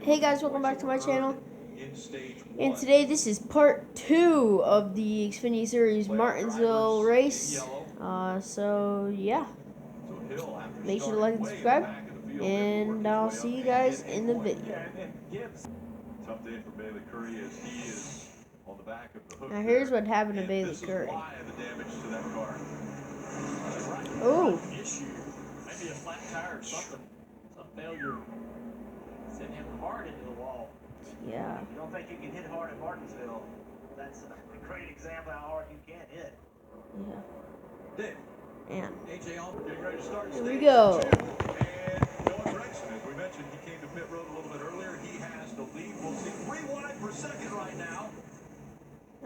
Hey guys, welcome back to my channel. And today this is part 2 of the Xfinity Series Martinsville race. So yeah, make sure to like and subscribe, and I'll see you guys in the video. Now here's what happened to Bailey Curry. Oh. Maybe a flat tire or something. Some failure sent him hard into the wall. Yeah. You don't think you can hit hard at Martinsville? That's a great example of how hard you can hit. Yeah. And here we go. As we mentioned, he came to pit road a little bit earlier. He has the lead. We'll see 3 wide per second right now.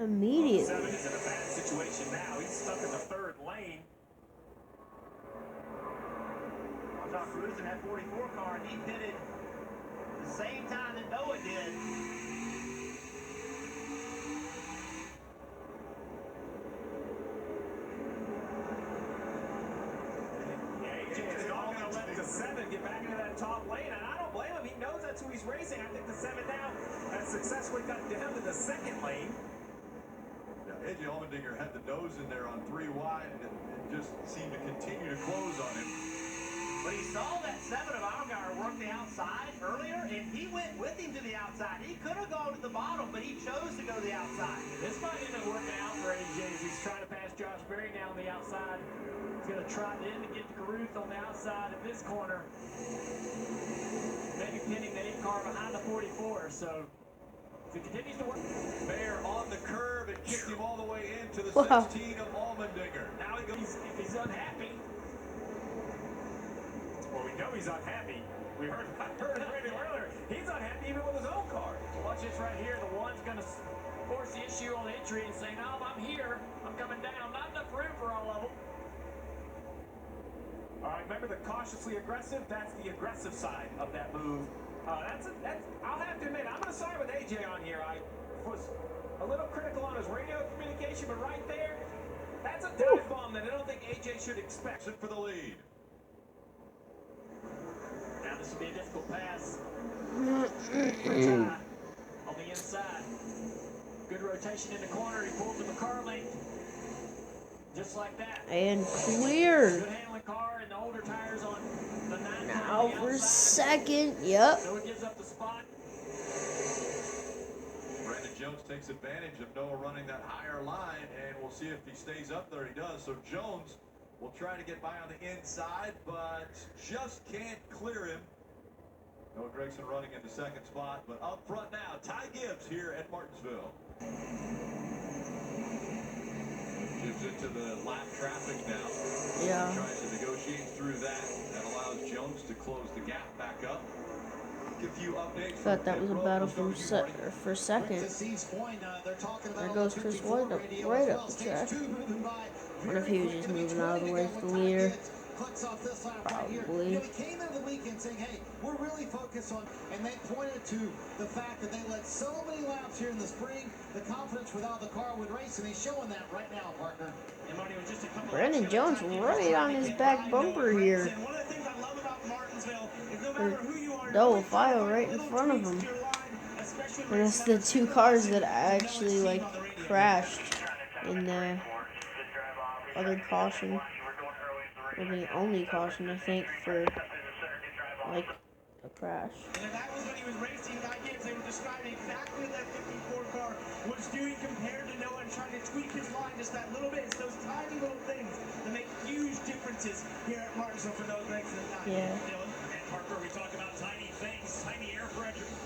Immediately. 7 is in a bad situation now. He's stuck in the 3rd lane. Top cruising that 44 car, and he pitted the same time that Noah did. AJ is not going to let the 7 get back into that top lane, and I don't blame him. He knows that's who he's racing. I think the 7 now has successfully got down to the 2nd lane. Yeah, AJ Allmendinger had the nose in there on 3 wide, and it just seemed to continue to close on him. But he saw that 7 of Allgaier work the outside earlier, and he went with him to the outside. He could have gone to the bottom, but he chose to go to the outside. This might end up working out for AJ as he's trying to pass Josh Berry down the outside. He's going to trot in to get to Caruth on the outside of this corner. Maybe pinning the 8 car behind the 44, so if he continues to work. Bear on the curve and kicked him all the way into the 16 of Allmendinger. Now he goes, if he's unhappy. Well, we know he's unhappy. I heard it earlier. He's unhappy even with his own car. Watch this right here. The one's going to force the issue on the entry and say, no, I'm here. I'm coming down. Not enough room for all of them. All right, remember the cautiously aggressive? That's the aggressive side of that move. I'll have to admit, I'm going to side with AJ on here. I was a little critical on his radio communication, but right there, that's a dive bomb that I don't think AJ should expect. For the lead. Now this will be a difficult pass. On the inside. Good rotation in the corner. He pulls to McCarley. Just like that. And cleared. Good handling car and the older tires on the 9. Now for second. Yep. So it gives up the spot. Brandon Jones takes advantage of Noah running that higher line, and we'll see if he stays up there. He does. So Jones will try to get by on the inside, but just can't clear him. Noah Gragson running in the 2nd spot, but up front now, Ty Gibbs here at Martinsville. Gibbs into the lap traffic now. Yeah. Tries to negotiate through that. That allows Jones to close the gap back up. A few updates. Thought that was a battle for second. There goes Chris White right up the track. What if he was just moving out of the way for the leader? Probably. They came into the weekend saying, hey, we're really focused on, and they pointed to the fact that they led so many laps here in the spring, the confidence without the car would race, and he's showing that right now, partner. Brandon Jones right on his back bumper here. One of the things I love about Martinsville is no matter who you are, Double file right in front of him. And it's the 2 cars that actually like crashed in the other caution. Or the only caution, I think, for like a crash. And that was when he was racing. Ty Gibbs, they were describing exactly what that 54 car was doing compared to Noah and trying to tweak his line just that little bit. It's those tiny little things that make huge differences here at Martinsville for Noah Gragson and Ty Gibbs. And Parker, we talk about tiny things, tiny air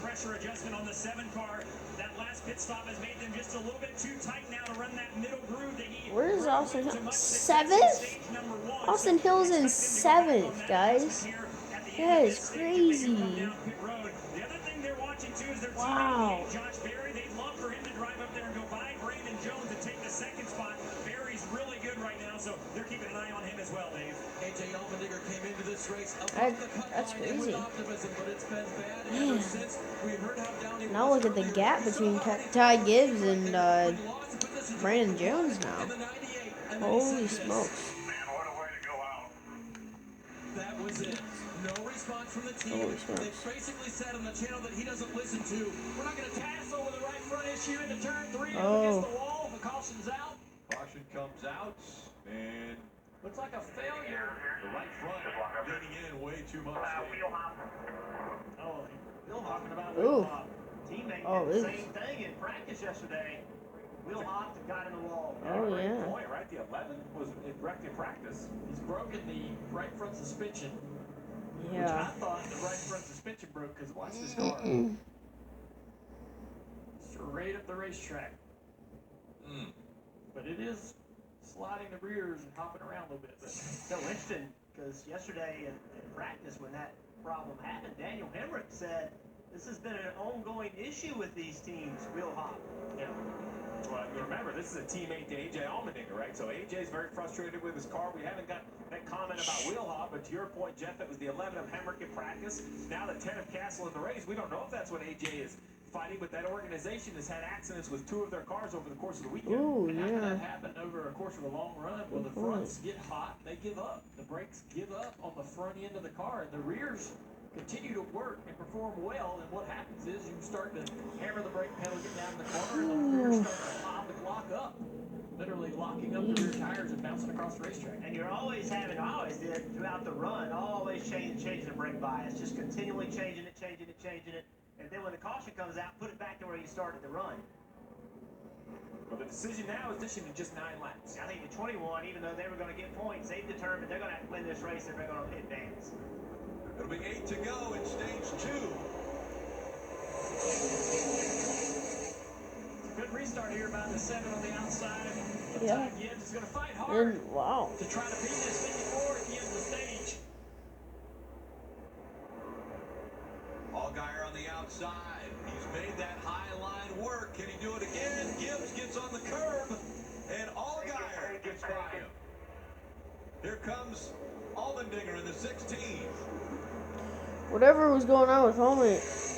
pressure adjustment on the 7 car. That last pit stop has made them just a little bit too tight now to run that middle groove that he. Where is Austin Hill? 7th? Austin Hill's in 7th, guys. That is crazy. Wow. Josh Berry, they'd love for him to drive up there and go by Brandon Jones and take the 2nd spot. Berry's really good right now, so they're keeping an eye on him as well, Dave. AJ Allmendinger came into this race that's crazy. optimism, but it's been bad ever since. We've heard how down he Now look at the gap between Ty Gibbs and Brandon Jones now. Holy smokes. Man, what a way to go out. That was it. No response. response from the team. Holy smokes. They basically said on the channel that he doesn't listen to. We're not going to pass over the right front issue into turn 3 up against the wall. The caution's out. Caution comes out, and Looks like a failure. the right front leaning in way too much. Oh, Bill talking about Ooh. teammate Oh, did the it's- same thing in practice yesterday. Will Hoff got in the wall. Oh, Great yeah. point, right? The 11 was wrecked in practice. He's broken the right front suspension, which I Yeah. thought the right front suspension broke because watch this car. Straight up the racetrack. But it is sliding the rears and hopping around a little bit. But so interesting because yesterday in practice when that problem happened, Daniel Hemrick said this has been an ongoing issue with these teams, Will Hoff. Yeah. Well, you remember, this is a teammate to A.J. Allmendinger, right? So A.J.'s very frustrated with his car. We haven't got that comment about Wheelhop, but to your point, Jeff, it was the 11 of Hemrick in practice. Now the 10 of Castle in the race. We don't know if that's what A.J. is fighting, but that organization has had accidents with 2 of their cars over the course of the weekend. Ooh, And after yeah. that happened over a course of a long run, well, the fronts get hot, they give up. The brakes give up on the front end of the car, and the rears continue to work and perform well. And what happens is you start to hammer the brake pedal, get down in the corner, and the rears start to pop and lock up. Literally locking up the rear tires and bouncing across the racetrack. And you're always having, I always did throughout the run, always changing the brake bias, just continually changing it. And then when the caution comes out, put it back to where you started the run. Well, the decision now is to just 9 laps. I think the 21, even though they were going to get points, they've determined they're going to have to win this race if they're going to advance. It'll be 8 to go in stage 2. Good restart here by the 7 on the outside. Yeah. Ty Gibbs is going to fight hard And wow. to try to beat this 54 at the end of the stage. Allgaier on the outside. He's made that high line work. Can he do it again? Gibbs gets on the curb, and Allgaier gets by him. Here comes Allmendinger in the 16. Whatever was going on with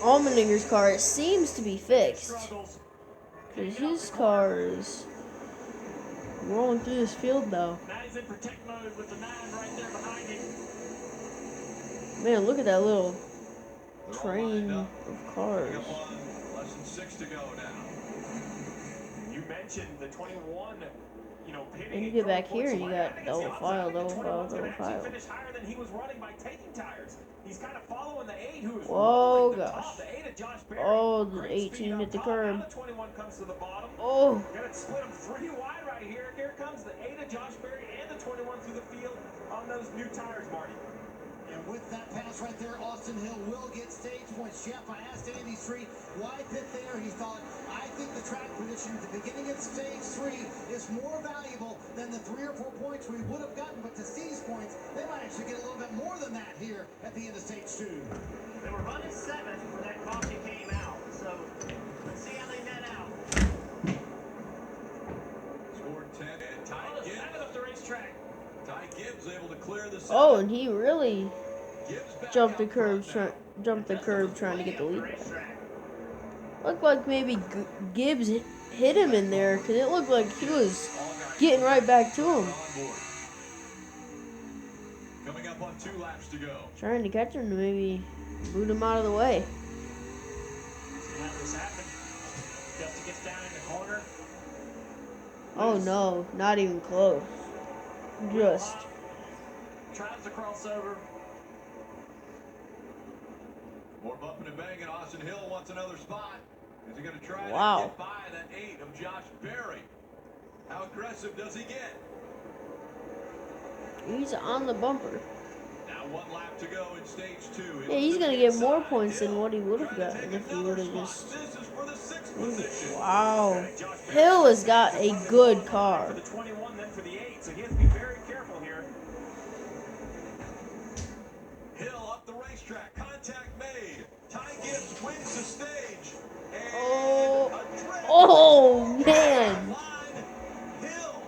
Allmendinger's car, it seems to be fixed. Struggles. Because his car is rolling through this field, though. Now he's in protect mode with the 9 right there behind him. Man, look at that little They're all train lined up. of cars. Coming up on less than 6 to go now. You mentioned the 21, pitting. And you get back here and you got double file. Actually finished higher than he was running by taking tires. He's kind of following the 8 who is Whoa, rolling the gosh. top. The 8 of Josh Berry. Oh, the Great 18 speed on hit the top. curb. Now the 21 comes to the bottom. Oh, Gonna split them 3 wide right here. Here comes the 8 of Josh Berry and the 21 through the field on those new tires, Marty. And with that pass right there, Austin Hill will get stage points. Jeff, I asked Andy Street why pit there. He thought, I think the track position at the beginning of stage 3 is more valuable than the 3 or 4 points we would have gotten. But to Steve's points, they might actually get a little bit more than that here at the end of stage 2. They were running 7th when that caution came out. So let's see how they net out. Scored 10, and Ty Oh, the Gibbs. 7 up the racetrack. Ty Gibbs able to clear the 7. oh, and he really Gibbs back jumped the out curb, front jumped the curb trying to get the lead back. Racetrack. Looked like maybe Gibbs hit him in there because it looked like he was now. Allgaier getting right back to him, on board. Coming up on 2 laps to go. trying to catch him to maybe boot him out of the way. See how this happened. Justin gets down in the corner. Oh no, not even close. Just Tries to cross over. More bumping and banging. Austin Hill wants another spot. Is he going to try Wow. to get by that 8 of Josh Berry? How aggressive does he get? he's on the bumper. Now 1 lap to go in stage 2. Yeah, he's gonna get more points than what he would have gotten if he would have just. This is for the 6th position. Wow, Hill has got a good car. For the 21, then for the 8. So he has to be very careful here. Hill up the racetrack. Contact made. Ty Gibbs wins the stage. And Oh. a drag Oh man. line. Hill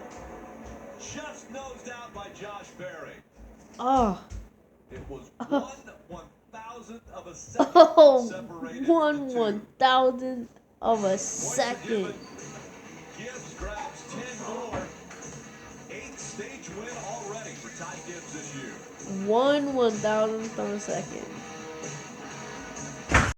just nosed out by Josh Berry. Oh. It was 1/1000th of a second Oh, separated the 1/1000th of a Points are second. given. Gibbs grabs 10 more. 8th stage win already for Ty Gibbs this year. 1/1000th of a second.